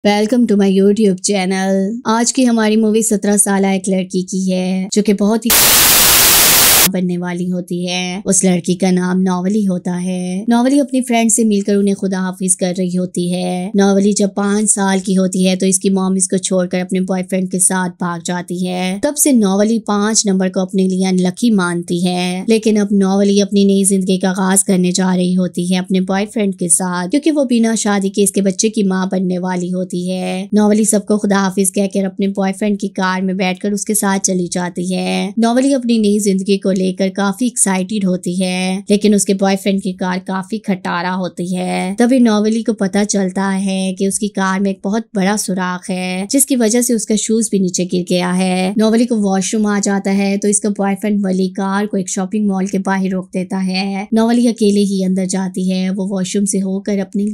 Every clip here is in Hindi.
Welcome to my YouTube channel. आज की हमारी मूवी 17 साल एक लड़की की है जो कि बहुत ही बनने वाली होती है। उस लड़की का नाम नॉवली होता है। नॉवली अपनी फ्रेंड से मिलकर उन्हें खुदा हाफिज कर रही होती है। नॉवली जब 5 साल की होती है तो इसकी मॉम इसको छोड़कर अपने बॉयफ्रेंड के साथ भाग जाती है। तब से नॉवली 5 नंबर को अपने लिए अनलकी मानती है। लेकिन अब नॉवली अपनी नई जिंदगी का आगाज करने जा रही होती है अपने बॉयफ्रेंड के साथ, क्योंकि वो बिना शादी के इसके बच्चे की माँ बनने वाली होती है। नॉवली सबको खुदा हाफिज कहकर अपने बॉयफ्रेंड की कार में बैठकर उसके साथ चली जाती है। नॉवली अपनी नई जिंदगी को लेकर काफी एक्साइटेड होती है, लेकिन उसके बॉयफ्रेंड की कार काफी खटारा होती है। तभी नॉवली को पता चलता है कि उसकी कार में एक बहुत बड़ा सुराख है, जिसकी वजह से उसका शूज भी नीचे गिर गया है। नॉवली को वॉशरूम आ जाता है तो इसका बॉयफ्रेंड वली कार को एक शॉपिंग मॉल के बाहर रोक देता है। नॉवली अकेले ही अंदर जाती है। वो वॉशरूम से होकर अपने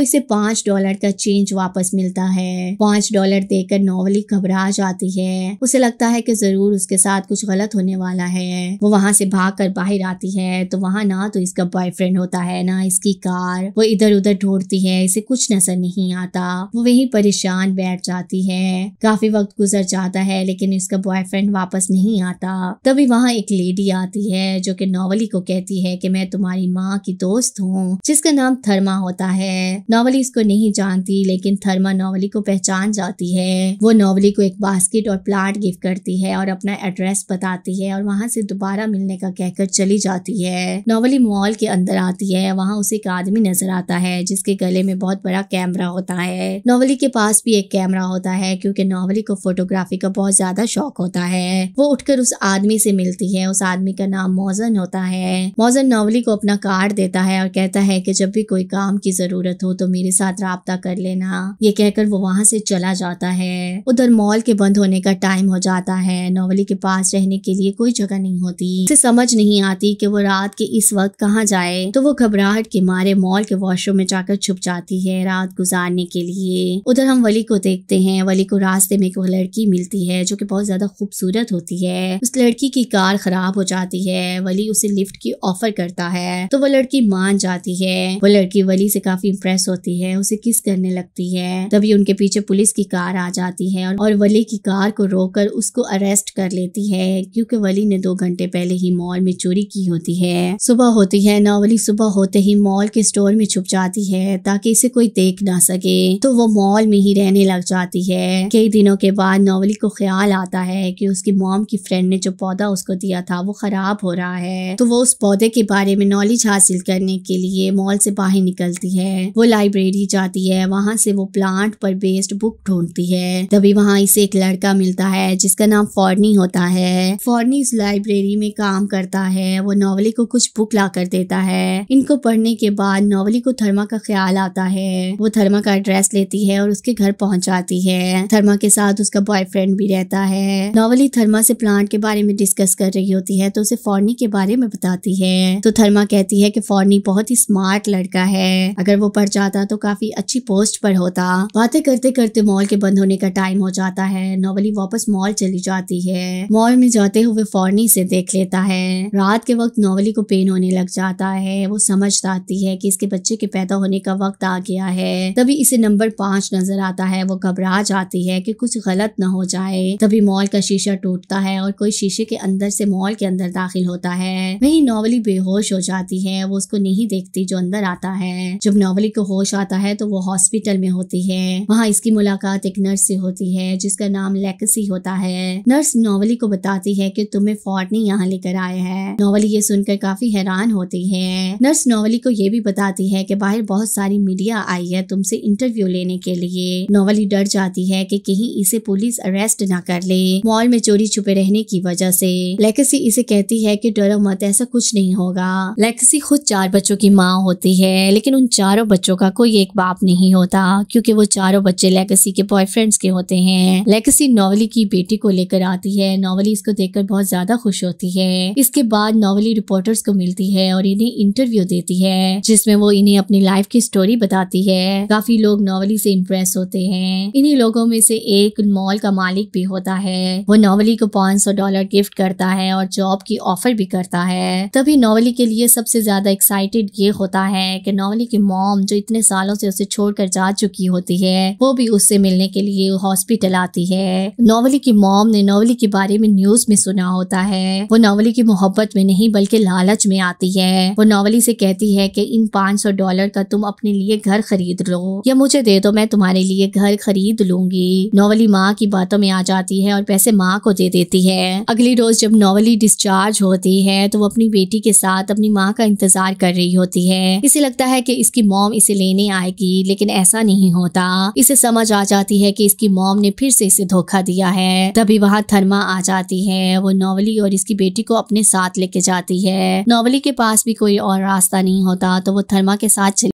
इसे $5 का चेंज वापस मिलता है। $5 देकर नॉवली घबरा जाती है। उसे लगता है कि जरूर उसके साथ कुछ गलत होने वाला है। वो वहाँ से भागकर बाहर आती है तो वहाँ ना तो इसका बॉयफ्रेंड होता है ना इसकी कार। वो इधर उधर ढूंढती है, इसे कुछ नजर नहीं आता। वो वहीं परेशान बैठ जाती है। काफी वक्त गुजर जाता है लेकिन इसका बॉयफ्रेंड वापस नहीं आता। तभी वहाँ एक लेडी आती है जो कि नॉवली को कहती है कि मैं तुम्हारी माँ की दोस्त हूँ, जिसका नाम थर्मा होता है। नॉवली इसको नहीं जानती लेकिन थर्मा नॉवली को पहचान जाती है। वो नॉवली को एक बास्केट और प्लांट गिफ्ट करती है और अपना एड्रेस बताती है और वहाँ से दोबारा मिलने का कहकर चली जाती है। नॉवली मॉल के अंदर आती है। वहाँ उसे एक आदमी नजर आता है जिसके गले में बहुत बड़ा कैमरा होता है। नॉवली के पास भी एक कैमरा होता है क्योंकि नॉवली को फोटोग्राफी का बहुत ज्यादा शौक होता है। वो उठकर उस आदमी से मिलती है। उस आदमी का नाम मौजन होता है। मौजन नॉवली को अपना कार्ड देता है और कहता है कि जब भी कोई काम की जरूरत हो तो मेरे साथ राब्ता कर लेना। ये कहकर वो वहाँ से चला जाता है। उधर मॉल के बंद होने का टाइम हो जाता है। नॉवली के पास रहने के लिए कोई जगह नहीं होती। उसे समझ नहीं आती कि वो रात के इस वक्त कहाँ जाए, तो वो घबराहट के मारे मॉल के वॉशरूम में जाकर छुप जाती है रात गुजारने के लिए। उधर हम वली को देखते हैं। वली को रास्ते में एक लड़की मिलती है जो कि बहुत ज्यादा खूबसूरत होती है। उस लड़की की कार खराब हो जाती है। वली उसे लिफ्ट की ऑफर करता है तो वो लड़की मान जाती है। वो लड़की वली से काफी इंप्रेस होती है, उसे किस करने लगती है। तभी उनके पीछे पुलिस की कार आ जाती है और वली की कार को रोककर उसको अरेस्ट कर लेती है, क्योंकि वली ने 2 घंटे पहले ही मॉल में चोरी की होती है। सुबह होती है। नॉवली सुबह होते ही मॉल के स्टोर में छुप जाती है ताकि इसे कोई देख ना सके, तो वो मॉल में ही रहने लग जाती है। कई दिनों के बाद नॉवली को ख्याल आता है कि उसकी मॉम की फ्रेंड ने जो पौधा उसको दिया था वो खराब हो रहा है, तो वो उस पौधे के बारे में नॉलेज हासिल करने के लिए मॉल से बाहर निकलती है। वो लाइब्रेरी जाती है। वहाँ से वो प्लांट पर बेस्ड बुक ढूंढती है। तभी वहाँ इसे एक लड़का मिलता है जिसका नाम फॉर्नी होता है। फॉर्नी इस लाइब्रेरी में काम करता है। वो नॉवली को कुछ बुक ला कर देता है। इनको पढ़ने के बाद नॉवली को थर्मा का ख्याल आता है। वो थर्मा का एड्रेस लेती है और उसके घर पहुंच जाती है। थर्मा के साथ उसका बॉयफ्रेंड भी रहता है। नॉवली थर्मा से प्लांट के बारे में डिस्कस कर रही होती है तो उसे फॉर्नी के बारे में बताती है। तो थर्मा कहती है कि फॉर्नी बहुत ही स्मार्ट लड़का है, अगर वो पढ़ जाता तो काफी अच्छी पोस्ट पर होता। बातें करते करते मॉल के बंद होने का टाइम हो जाता है। नॉवली वापस मॉल चली जाती है। मॉल में जाते हुए फॉर्नी से देख लेता है। रात के वक्त नॉवली को पेन होने लग जाता है। वो समझ जाती है कि इसके बच्चे के पैदा होने का वक्त आ गया है। तभी इसे नंबर 5 नजर आता है। वो घबरा जाती है कि कुछ गलत न हो जाए। तभी मॉल का शीशा टूटता है और कोई शीशे के अंदर से मॉल के अंदर दाखिल होता है। वहीं नॉवली बेहोश हो जाती है। वो उसको नहीं देखती जो अंदर आता है। जब नॉवली को होश आता है तो वो हॉस्पिटल में होती है। वहाँ इसकी मुलाकात एक नर्स से होती है जिसका नाम लेक्सी होता है। नर्स नॉवली को बताती है कि तुम्हें फॉर्नी यहाँ लेकर आए हैं। नॉवली ये सुनकर काफी हैरान होती है। नर्स नॉवली को ये भी बताती है कि बाहर बहुत सारी मीडिया आई है तुमसे इंटरव्यू लेने के लिए। नॉवली डर जाती है कि कहीं इसे पुलिस अरेस्ट ना कर ले मॉल में चोरी छुपे रहने की वजह से। लेक्सी इसे कहती है कि डरो मत, ऐसा कुछ नहीं होगा। लेक्सी खुद 4 बच्चों की माँ होती है, लेकिन उन चारों बच्चों का कोई एक बाप नहीं होता, क्योंकि वो चारों बच्चे लेक्सी के बॉयफ्रेंड्स के होते हैं। लेक्सी नॉवली की बेटी को लेकर आती है। नॉवली इसको देखकर बहुत ज्यादा खुश होती है। इसके बाद नॉवली रिपोर्टर्स को मिलती है और इन्हें इंटरव्यू देती है, जिसमें वो इन्हें अपनी लाइफ की स्टोरी बताती है। काफी लोग नॉवली से इम्प्रेस होते हैं। इन्हीं लोगों में से एक मॉल का मालिक भी होता है। वो नॉवली को $500 गिफ्ट करता है और जॉब की ऑफर भी करता है। तभी नॉवली के लिए सबसे ज्यादा एक्साइटेड ये होता है कि नॉवली की मॉम जो इतने इतने सालों से उसे छोड़कर जा चुकी होती है, वो भी उससे मिलने के लिए हॉस्पिटल आती है। नॉवली की मॉम ने नॉवली के बारे में न्यूज में सुना होता है। वो नॉवली की मोहब्बत में नहीं बल्कि लालच में आती है। वो नॉवली से कहती है कि इन $500 का तुम अपने लिए घर खरीद लो या मुझे दे दो, मैं तुम्हारे लिए घर खरीद लूंगी। नॉवली माँ की बातों में आ जाती है और पैसे माँ को दे देती है। अगली रोज जब नॉवली डिस्चार्ज होती है तो वो अपनी बेटी के साथ अपनी माँ का इंतजार कर रही होती है। इसे लगता है कि इसकी मॉम इसे लेने आएगी, लेकिन ऐसा नहीं होता। इसे समझ आ जाती है कि इसकी मॉम ने फिर से इसे धोखा दिया है। तभी वहाँ थर्मा आ जाती है। वो नॉवली और इसकी बेटी को अपने साथ लेके जाती है। नॉवली के पास भी कोई और रास्ता नहीं होता तो वो थर्मा के साथ चली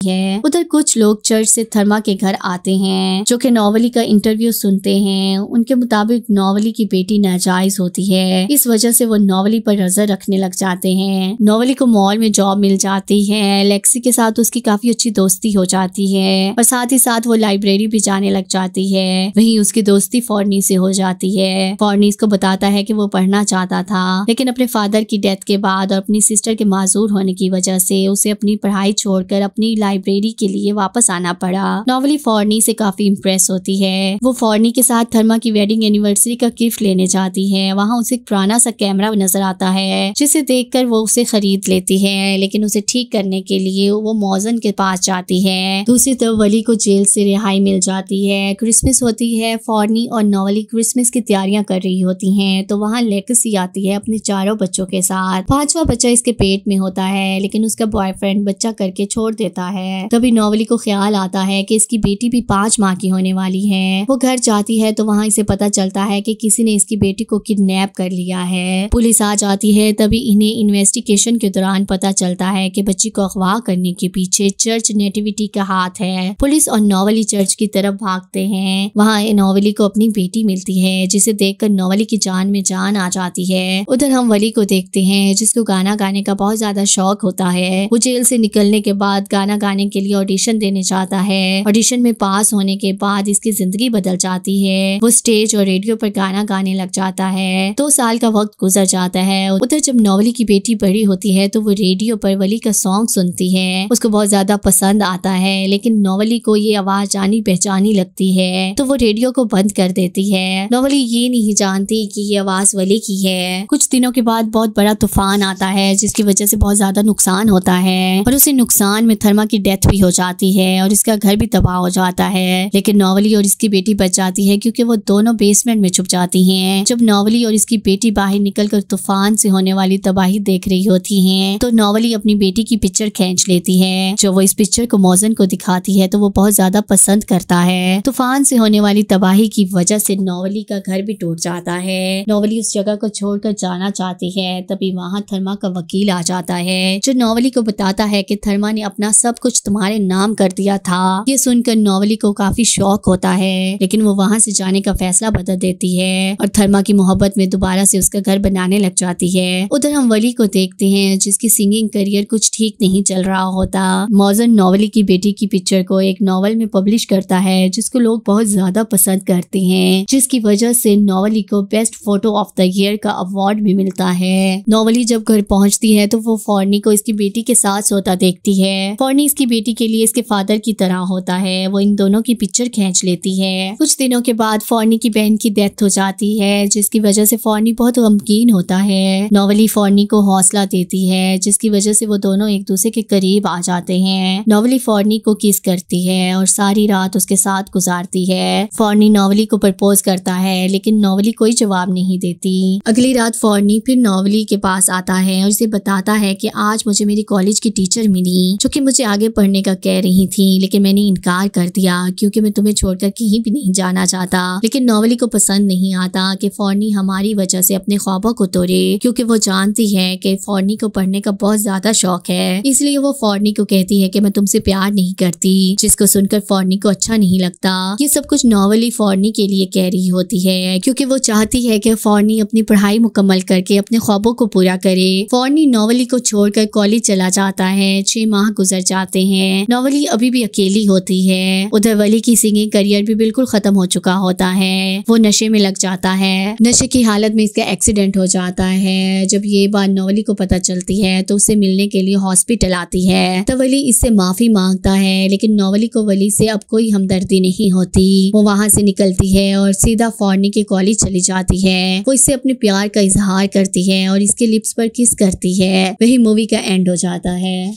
है। उधर कुछ लोग चर्च से थर्मा के घर आते हैं जो कि नॉवली का इंटरव्यू सुनते हैं। उनके मुताबिक नॉवली की बेटी नाजायज होती है, इस वजह से वो नॉवली पर नजर रखने लग जाते हैं। नॉवली को मॉल में जॉब मिल जाती है। लेक्सी के साथ उसकी काफी अच्छी दोस्ती हो जाती है और साथ ही साथ वो लाइब्रेरी भी जाने लग जाती है। वहीं उसकी दोस्ती फॉर्नी से हो जाती है। फॉर्नी इसको बताता है कि वो पढ़ना चाहता था, लेकिन अपने फादर की डेथ के बाद और अपनी सिस्टर के माजूर होने की वजह से उसे अपनी पढ़ाई छोड़कर अपनी लाइब्रेरी के लिए वापस आना पड़ा। नॉवली फॉर्नी से काफी इम्प्रेस होती है। वो फॉर्नी के साथ थर्मा की वेडिंग एनिवर्सरी का गिफ्ट लेने जाती है। वहाँ उसे एक पुराना सा कैमरा नजर आता है जिसे देखकर वो उसे खरीद लेती है, लेकिन उसे ठीक करने के लिए वो मौजन के पास जाती है। दूसरी तरफ वली को जेल से रिहाई मिल जाती है। क्रिसमस होती है। फॉर्नी और नॉवली क्रिसमस की तैयारियां कर रही होती हैं तो वहाँ लेक्सी आती है अपने चारों बच्चों के साथ। पांचवा बच्चा इसके पेट में होता है, लेकिन उसका बॉयफ्रेंड बच्चा करके छोड़ देता है। तभी नॉवली को ख्याल आता है कि इसकी बेटी भी 5 माह की होने वाली है। वो घर जाती है तो वहाँ इसे पता चलता है कि किसी ने इसकी बेटी को किडनैप कर लिया है। पुलिस आ जाती है। तभी इन्हें इन्वेस्टिगेशन के दौरान पता चलता है कि बच्ची को अगवा करने के पीछे चर्च नेटिविटी का हाथ है। पुलिस और नॉवली चर्च की तरफ भागते हैं। वहाँ नॉवली को अपनी बेटी मिलती है जिसे देखकर नॉवली की जान में जान आ जाती है। उधर हम वली को देखते हैं जिसको गाना गाने का बहुत ज्यादा शौक होता है। वो जेल से निकलने के बाद गाना गाने के लिए ऑडिशन देने जाता है। ऑडिशन में पास होने के बाद इसकी जिंदगी बदल जाती है। वो स्टेज और रेडियो पर गाना गाने लग जाता है। 2 साल का वक्त गुजर जाता है। उधर जब नॉवली की बेटी बड़ी होती है तो वो रेडियो पर वली का सॉन्ग सुनती है। उसको बहुत ज्यादा पसंद आता है, लेकिन नॉवली को ये आवाज जानी पहचानी लगती है तो वो रेडियो को बंद कर देती है। नॉवली ये नहीं जानती कि ये आवाज वली की है। कुछ दिनों के बाद बहुत बड़ा तूफान आता है जिसकी वजह से बहुत ज्यादा नुकसान होता है और उसे नुकसान में थर्मा की डेथ भी हो जाती है और इसका घर भी तबाह हो जाता है। लेकिन नॉवली और इसकी बेटी बच जाती है क्योंकि वो दोनों बेसमेंट में छुप जाती हैं। जब नॉवली और इसकी बेटी बाहर निकलकर तूफान से होने वाली तबाही देख रही होती हैं तो नॉवली अपनी बेटी की पिक्चर खींच लेती है। जो वो इस पिक्चर को मौजन को दिखाती है तो वो बहुत ज्यादा पसंद करता है। तूफान से होने वाली तबाही की वजह से नॉवली का घर भी टूट जाता है। नॉवली उस जगह को छोड़कर जाना चाहती है। तभी वहाँ थर्मा का वकील आ जाता है जो नॉवली को बताता है कि थर्मा ने अपना सब कुछ तुम्हारे नाम कर दिया था। ये सुनकर नॉवली को काफी शौक होता है, लेकिन वो वहाँ से जाने का फैसला बदल देती है और थर्मा की मोहब्बत में दोबारा से उसका घर बनाने लग जाती है। उधर हम वली को देखते हैं जिसकी सिंगिंग करियर कुछ ठीक नहीं चल रहा होता। मौजन नॉवली की बेटी की पिक्चर को एक नॉवल में पब्लिश करता है जिसको लोग बहुत ज्यादा पसंद करते हैं, जिसकी वजह से नॉवली को best photo of the year का अवार्ड भी मिलता है। नॉवली जब घर पहुंचती है तो वो फॉर्नी को इसकी बेटी के साथ सोता देखती है। फॉर्नी इसकी बेटी के लिए इसके फादर की तरह होता है। वो इन दोनों की पिक्चर खींच लेती है। कुछ दिनों के बाद फॉर्नी की बहन की डेथ हो जाती है जिसकी वजह से फॉर्नी बहुत गमगीन होता है। नॉवली फॉर्नी को हौसला देती है जिसकी वजह से वो दोनों एक दूसरे के करीब आ जाते हैं। नॉवली फॉर्नी को किस करती है और सारी रात उसके साथ गुजारती है। फॉर्नी नॉवली को प्रपोज करता है लेकिन नॉवली कोई जवाब नहीं देती। अगली रात फॉर्नी फिर नॉवली के पास आता है और उसे बताता है कि आज मुझे मेरी कॉलेज की टीचर मिली जो कि मुझे आगे पढ़ने का कह रही थी, लेकिन मैंने इनकार कर दिया क्योंकि मैं तुम्हें छोड़कर कहीं भी नहीं जाना चाहता। लेकिन नॉवली को पसंद नहीं आता कि फॉर्नी हमारी वजह से अपने ख्वाबों को तोड़े, क्योंकि वो जानती है कि फॉर्नी को पढ़ने का बहुत ज्यादा शौक है। इसलिए वो फॉर्नी को कहती है कि मैं तुमसे प्यार नहीं करती, जिसको सुनकर फॉर्नी को अच्छा नहीं लगता। ये सब कुछ नॉवली फॉर्नी के लिए कह रही होती है क्योंकि वो चाहती है कि फॉर्नी अपनी पढ़ाई मुकम्मल करके अपने ख्वाबों को पूरा करे। फॉर्नी नॉवली को छोड़कर कॉलेज चला जाता है। 6 माह गुजर जाते जाते हैं। नॉवली अभी भी अकेली होती है। उधर वली की सिंगिंग करियर भी बिल्कुल खत्म हो चुका होता है। वो नशे में लग जाता है। नशे की हालत में इसका एक्सीडेंट हो जाता है। जब ये बात नॉवली को पता चलती है तो उसे मिलने के लिए हॉस्पिटल आती है। तब वली इससे माफी मांगता है, लेकिन नॉवली को वली से अब कोई हमदर्दी नहीं होती। वो वहाँ से निकलती है और सीधा फॉर्नी के कॉलेज चली जाती है। वो इससे अपने प्यार का इजहार करती है और इसके लिप्स पर किस करती है। वही मूवी का एंड हो जाता है।